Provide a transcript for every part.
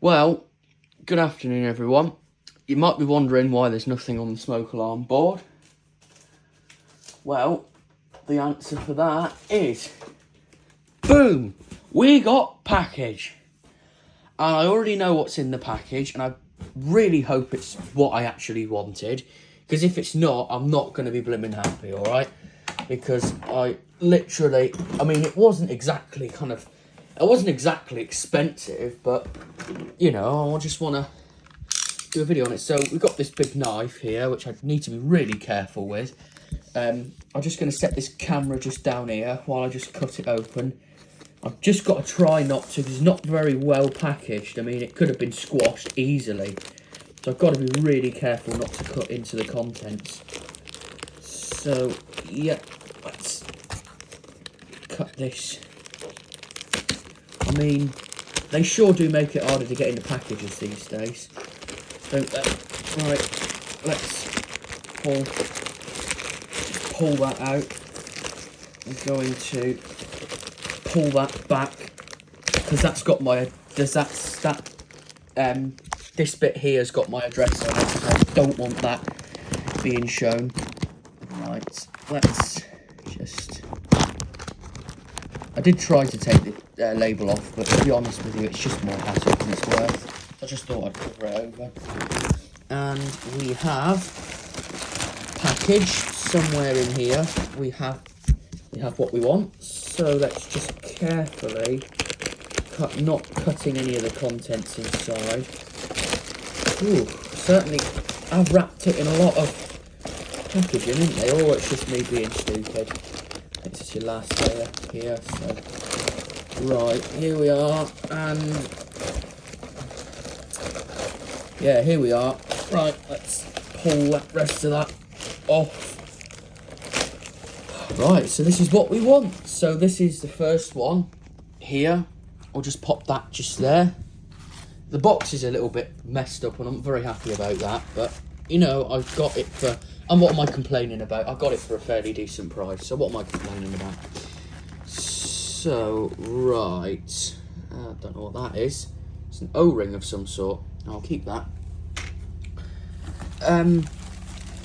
Well, good afternoon everyone. You might be wondering why there's nothing on the smoke alarm board. Well, the answer for that is, boom, we got package. And I already know what's in the package, and I really hope it's what I actually wanted. Because if it's not, I'm not going to be blooming happy, alright? Because I literally, it wasn't exactly expensive, but, you know, I just want to do a video on it. So we've got this big knife here, which I need to be really careful with. I'm just going to set this camera just down here while I just cut it open. I've just got to try not to, because it's not very well packaged. It could have been squashed easily. So I've got to be really careful not to cut into the contents. So, yeah, let's cut this. They sure do make it harder to get into packages these days, don't they? Right, let's pull that out. I'm going to pull that back because that's got my this bit here's got my address on it, so I don't want that being shown. Right, let's just. I did try to take the label off, but to be honest with you, it's just more hassle than it's worth. I just thought I'd cover it over. And we have package somewhere in here. We have what we want. So let's just carefully cut, not cutting any of the contents inside. Ooh, certainly I've wrapped it in a lot of packaging, haven't they? Or it's just me being stupid. This is your last layer here, so right, here we are, and yeah, here we are. Right, let's pull that rest of that off. Right, so this is what we want. So this is the first one here. I'll just pop that just there. The box is a little bit messed up, and I'm very happy about that, but you know, I've got it for, and what am I complaining about? I got it for a fairly decent price, so what am I complaining about? So, right, I don't know what that is. It's an O-ring of some sort. I'll keep that.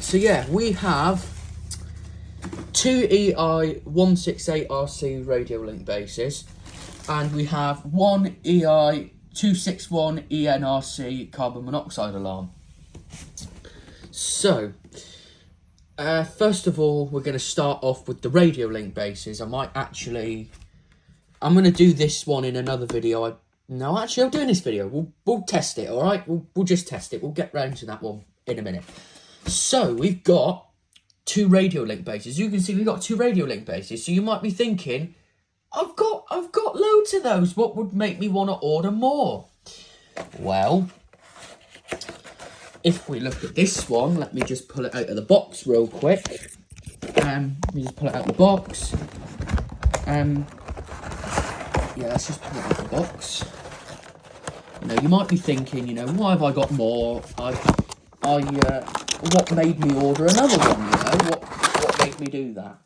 So yeah, we have two ei261enrc radiolink bases, and we have one ei261enrc carbon monoxide alarm. So, first of all, we're going to start off with the radiolink bases. I'm going to do this one in another video. I'm doing this video. We'll test it, all right? We'll just test it. We'll get round to that one in a minute. So, we've got two radiolink bases. You can see we've got two radiolink bases. So, you might be thinking, I've got loads of those. What would make me want to order more? Well, if we look at this one, let me just pull it out of the box real quick. Let me just pull it out of the box. Yeah, let's just pull it out of the box. You know, you might be thinking, you know, why have I got more? What made me order another one? You know, what made me do that?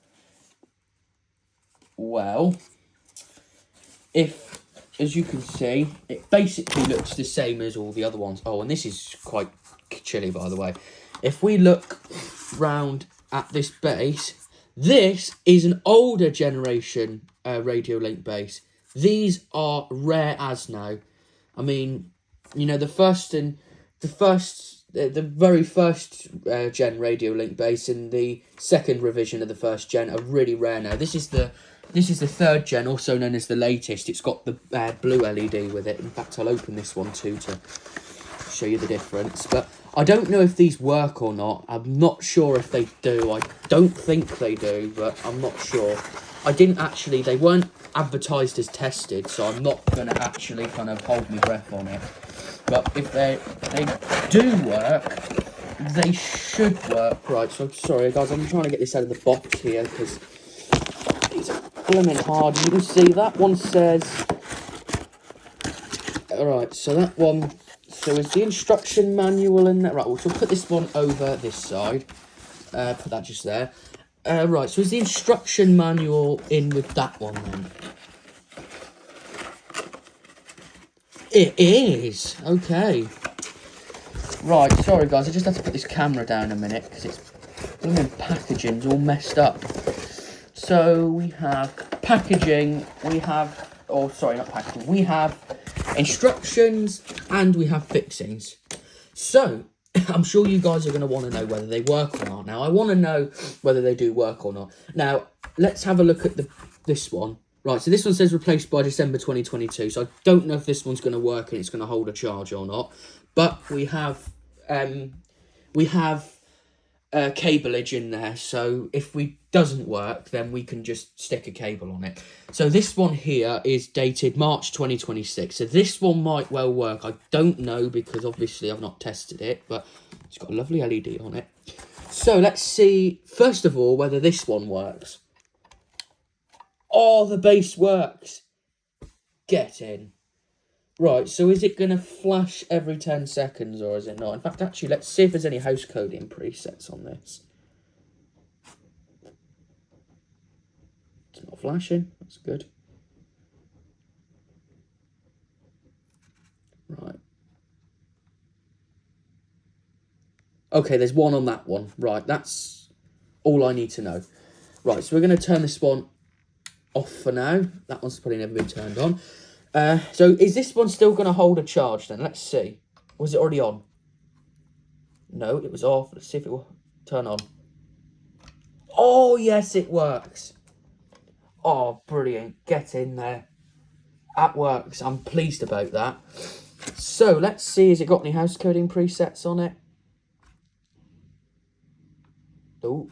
Well, as you can see, it basically looks the same as all the other ones. Oh, and this is quite chilly, by the way. If we look round at this base, this is an older generation radiolink base. These are rare as now. You know, the very first gen radiolink base and the second revision of the first gen are really rare now. This is the third gen, also known as the latest. It's got the blue LED with it. In fact, I'll open this one too to show you the difference. But I don't know if these work or not. I'm not sure if they do. I don't think they do, but I'm not sure. They weren't advertised as tested, so I'm not going to actually kind of hold my breath on it. But if they do work, they should work. Right, so sorry guys, I'm trying to get this out of the box here because these are blooming hard. You can see that one says, alright, so that one, so is the instruction manual in there? Right, we'll put this one over this side, put that just there. Right, so is the instruction manual in with that one then? It is. Okay. Right, sorry guys, I just had to put this camera down a minute because it's blooming packaging's all messed up. So we have packaging, we have, oh sorry, not packaging, we have instructions and we have fixings. So I'm sure you guys are going to want to know whether they work or not. Now I want to know whether they do work or not. Now let's have a look at this one. Right, so this one says replaced by December 2022. So I don't know if this one's going to work and it's going to hold a charge or not. But we have cableage in there. So if we doesn't work, then we can just stick a cable on it. So this one here is dated March 2026. So this one might well work. I don't know because obviously I've not tested it, but it's got a lovely LED on it. So let's see, first of all, whether this one works. Oh, the base works. Get in. Right, so is it going to flash every 10 seconds or is it not? In fact, actually, let's see if there's any house coding presets on this. It's not flashing. That's good. Right. Okay, there's one on that one. Right, that's all I need to know. Right, so we're going to turn this one off for now. That one's probably never been turned on. So is this one still going to hold a charge then? Let's see. Was it already on? No, it was off. Let's see if it will turn on. Oh, yes, it works. Oh, brilliant. Get in there. That works. I'm pleased about that. So let's see. Has it got any house coding presets on it? Oh.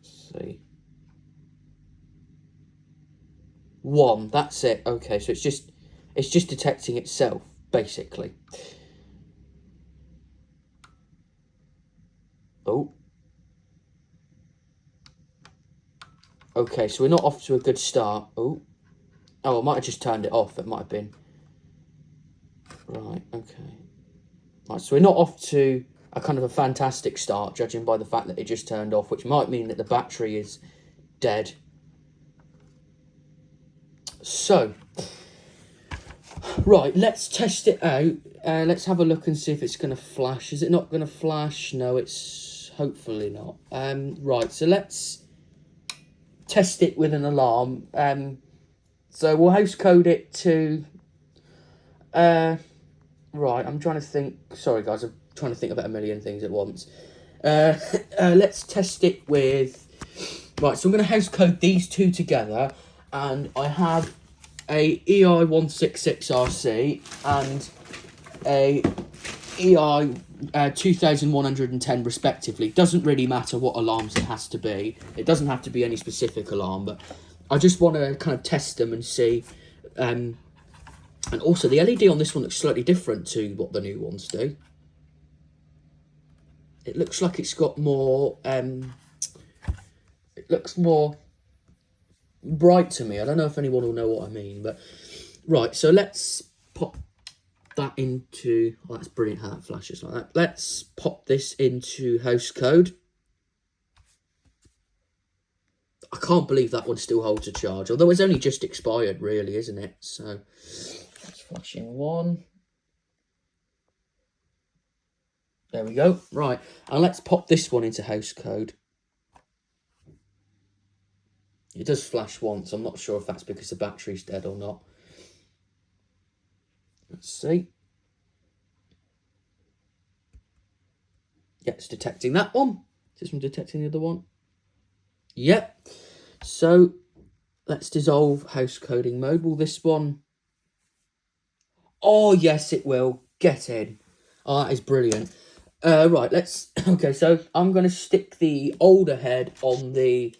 Let's see. 1, that's it. Okay, so it's just detecting itself, basically. Oh. Okay, so we're not off to a good start. Oh. Oh, I might have just turned it off. It might have been. Right, okay. Right, so we're not off to a kind of a fantastic start, judging by the fact that it just turned off, which might mean that the battery is dead. So, right, let's test it out. Let's have a look and see if it's going to flash. Is it not going to flash? No, it's hopefully not. Right, so let's test it with an alarm. So we'll house code it to... right, I'm trying to think... Sorry, guys, I'm trying to think about a million things at once. Let's test it with... Right, so I'm going to house code these two together. And I have a ei261enrc and a ei26110 respectively. Doesn't really matter what alarms it has to be. It doesn't have to be any specific alarm, but I just want to kind of test them and see. And also the LED on this one looks slightly different to what the new ones do. It looks like it's got more... it looks more... bright to me. I don't know if anyone will know what I mean, but right, so let's pop that into... Oh, that's brilliant how that flashes like that. Let's pop this into house code. I can't believe that one still holds a charge, although it's only just expired really, isn't it? So that's flashing 1. There we go. Right, and let's pop this one into house code. It does flash once. I'm not sure if that's because the battery's dead or not. Let's see. Yeah, it's detecting that one. Is this one detecting the other one? Yep. So let's dissolve house coding mode. Will this one... Oh, yes, it will. Get in. Oh, that is brilliant. Right, let's... Okay, so I'm going to stick the older head on the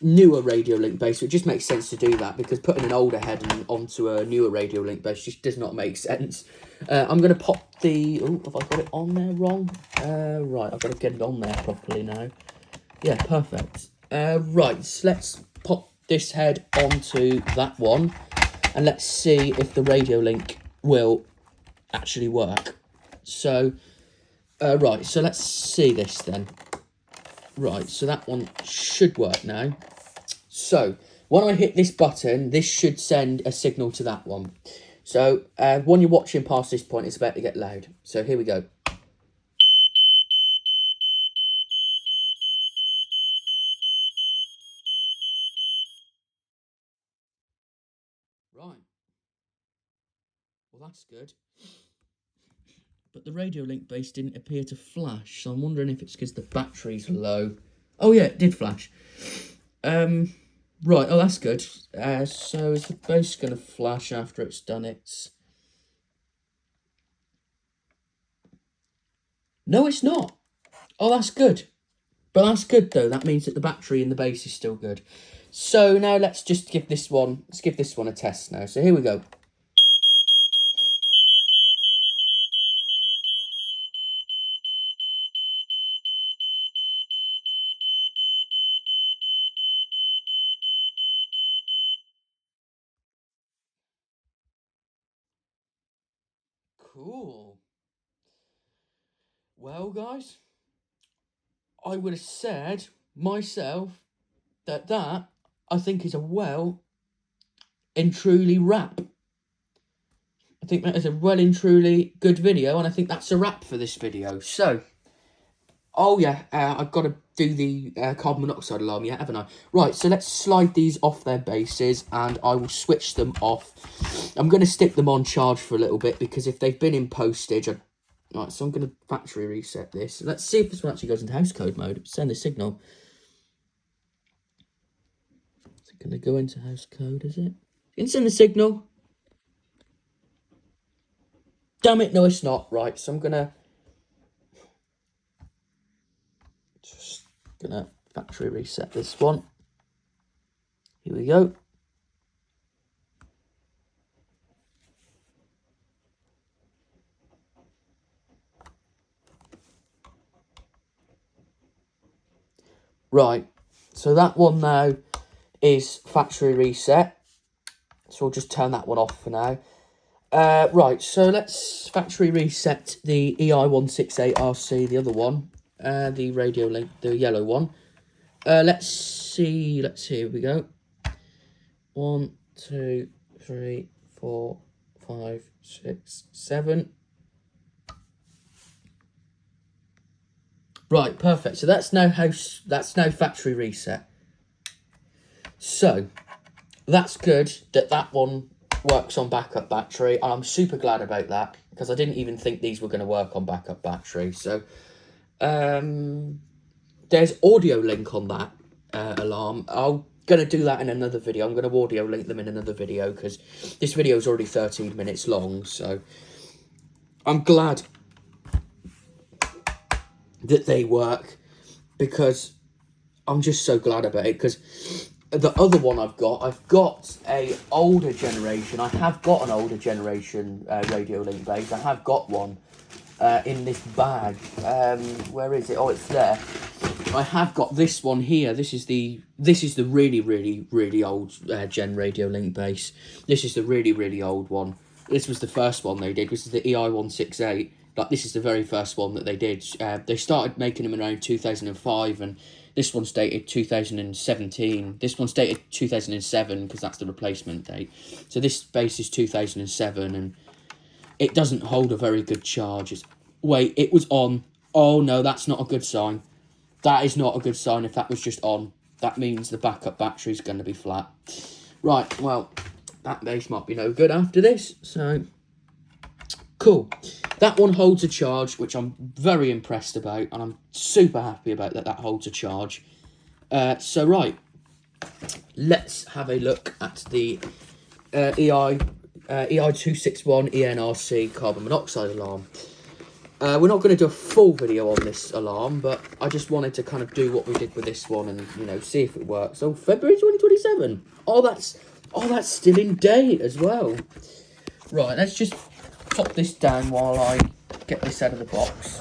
newer radiolink base. So it just makes sense to do that because putting an older head onto a newer radiolink base just does not make sense. I'm going to pop the... Oh, have I got it on there wrong? Right, I've got to get it on there properly now. Yeah, perfect. Right, so let's pop this head onto that one and let's see if the radiolink will actually work. So, right, so let's see this then. Right, so that one should work now. So, When I hit this button, this should send a signal to that one. So when you're watching past this point, it's about to get loud. So here we go. Right. Well, that's good. But the radiolink base didn't appear to flash, so I'm wondering if it's because the battery's low. Oh yeah, it did flash. Right, oh that's good. So is the base going to flash after it's done its... No, it's not. Oh, that's good. But that's good though, that means that the battery in the base is still good. So now let's just give this one, a test now. So here we go. Cool. Well, guys, I would have said myself that I think is a well and truly wrap. I think that is a well and truly good video, and I think that's a wrap for this video. So, oh yeah, I've got to do the carbon monoxide alarm yet, haven't I? Right, so let's slide these off their bases, and I will switch them off. I'm going to stick them on charge for a little bit, because if they've been in postage... Right, so I'm going to factory reset this. Let's see if this one actually goes into house code mode. Send the signal. Is it going to go into house code, is it? You can send the signal. Damn it, no it's not. Right, so I'm going to... Just going to factory reset this one. Here we go. Right, so that one now is factory reset. So we'll just turn that one off for now. Right, so let's factory reset the ei261enrc, the other one, the radiolink, the yellow one. Let's see, here we go. 1, 2, 3, 4, 5, 6, 7. Right, perfect. So that's now factory reset. So that's good that one works on backup battery. I'm super glad about that, because I didn't even think these were going to work on backup battery. So there's audio link on that alarm. I'm going to do that in another video. I'm going to audio link them in another video, because this video is already 13 minutes long. So I'm glad that they work, because I'm just so glad about it. Because the other one I've got a older generation. I have got an older generation radiolink base. I have got one in this bag. Where is it? Oh, it's there. I have got this one here. This is the really old gen radiolink base. This is the really old one. This was the first one they did. This is the ei168. Like, this is the very first one that they did. They started making them around 2005, and this one's dated 2017. This one's dated 2007, because that's the replacement date. So this base is 2007, and it doesn't hold a very good charge. Wait, it was on. Oh no, that's not a good sign. That is not a good sign if that was just on. That means the backup battery is going to be flat. Right, well, that base might be no good after this, so... Cool. That one holds a charge, which I'm very impressed about, and I'm super happy about that holds a charge. So, right, let's have a look at the ei261enrc carbon monoxide alarm. We're not going to do a full video on this alarm, but I just wanted to kind of do what we did with this one and, you know, see if it works. So, February 2027. Oh, that's still in date as well. Right, let's just pop this down while I get this out of the box.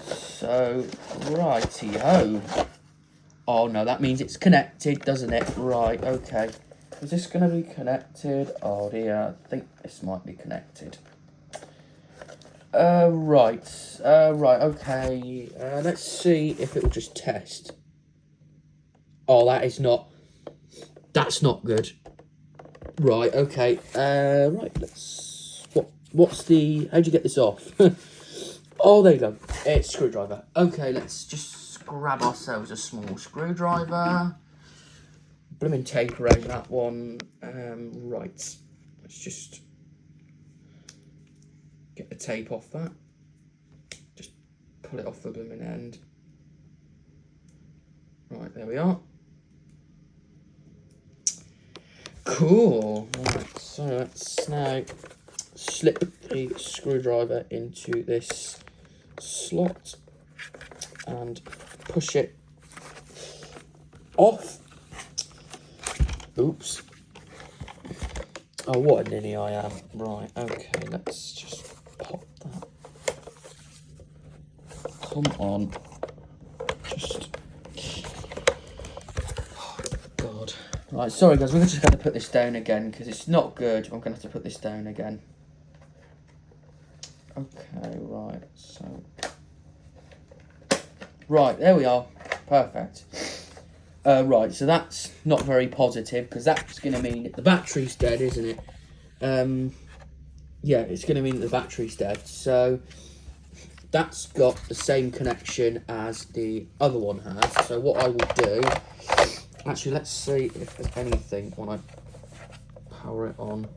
So, righty-ho. Oh no, that means it's connected, doesn't it? Right, okay. Is this going to be connected? Oh dear, I think this might be connected. Right, okay. Let's see if it will just test. Oh, that is not... That's not good. Right, okay. Right, what's the... How'd you get this off? Oh, there you go. It's screwdriver. Okay, let's just grab ourselves a small screwdriver. Blooming tape around that one. Right. Let's just get the tape off that. Just pull it off the blooming end. Right, there we are. Cool. Right, so let's now slip the screwdriver into this slot and push it off. Oops. Oh, what a ninny I am. Right, okay, let's just pop that. Come on. Just... Oh, God. Right, sorry guys, we're just going to put this down again because it's not good. I'm going to have to put this down again. Okay, right, so... Right, there we are. Perfect. Right, so that's not very positive because that's going to mean that the battery's dead, isn't it? Yeah, it's going to mean that the battery's dead. So that's got the same connection as the other one has. So what I will do... Actually, let's see if there's anything when I power it on.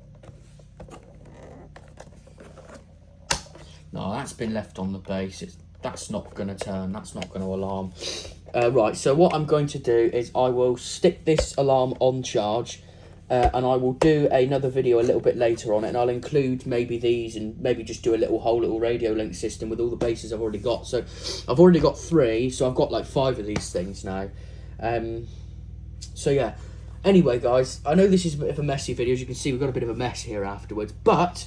No, that's been left on the base. That's not going to turn. That's not going to alarm. Right, so what I'm going to do is I will stick this alarm on charge and I will do another video a little bit later on it, and I'll include maybe these and maybe just do a whole little radio link system with all the bases I've already got. So I've already got 3, so I've got like 5 of these things now. So yeah, anyway guys, I know this is a bit of a messy video. As you can see, we've got a bit of a mess here afterwards, but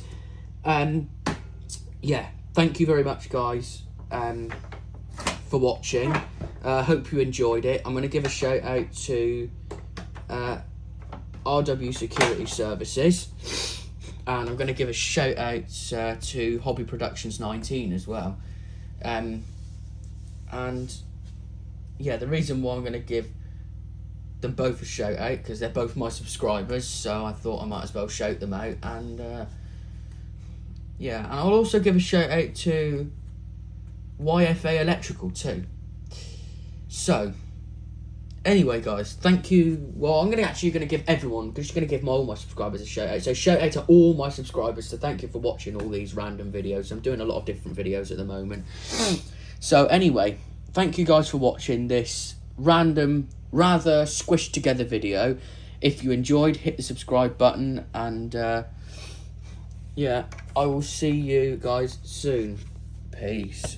yeah, thank you very much guys for watching. Hope you enjoyed it. I'm going to give a shout out to RW Security Services, and I'm going to give a shout out to Hobby Productions 19 as well. And yeah, the reason why I'm going to give them both a shout out because they're both my subscribers, so I thought I might as well shout them out. And yeah, and I'll also give a shout out to YFA Electrical too. So anyway guys, thank you. Well, I'm going to give everyone, just going to give all my subscribers a shout out. So shout out to all my subscribers. So thank you for watching all these random videos. I'm doing a lot of different videos at the moment. So anyway, thank you guys for watching this random, rather squished together video. If you enjoyed, hit the subscribe button, and yeah, I will see you guys soon. Peace.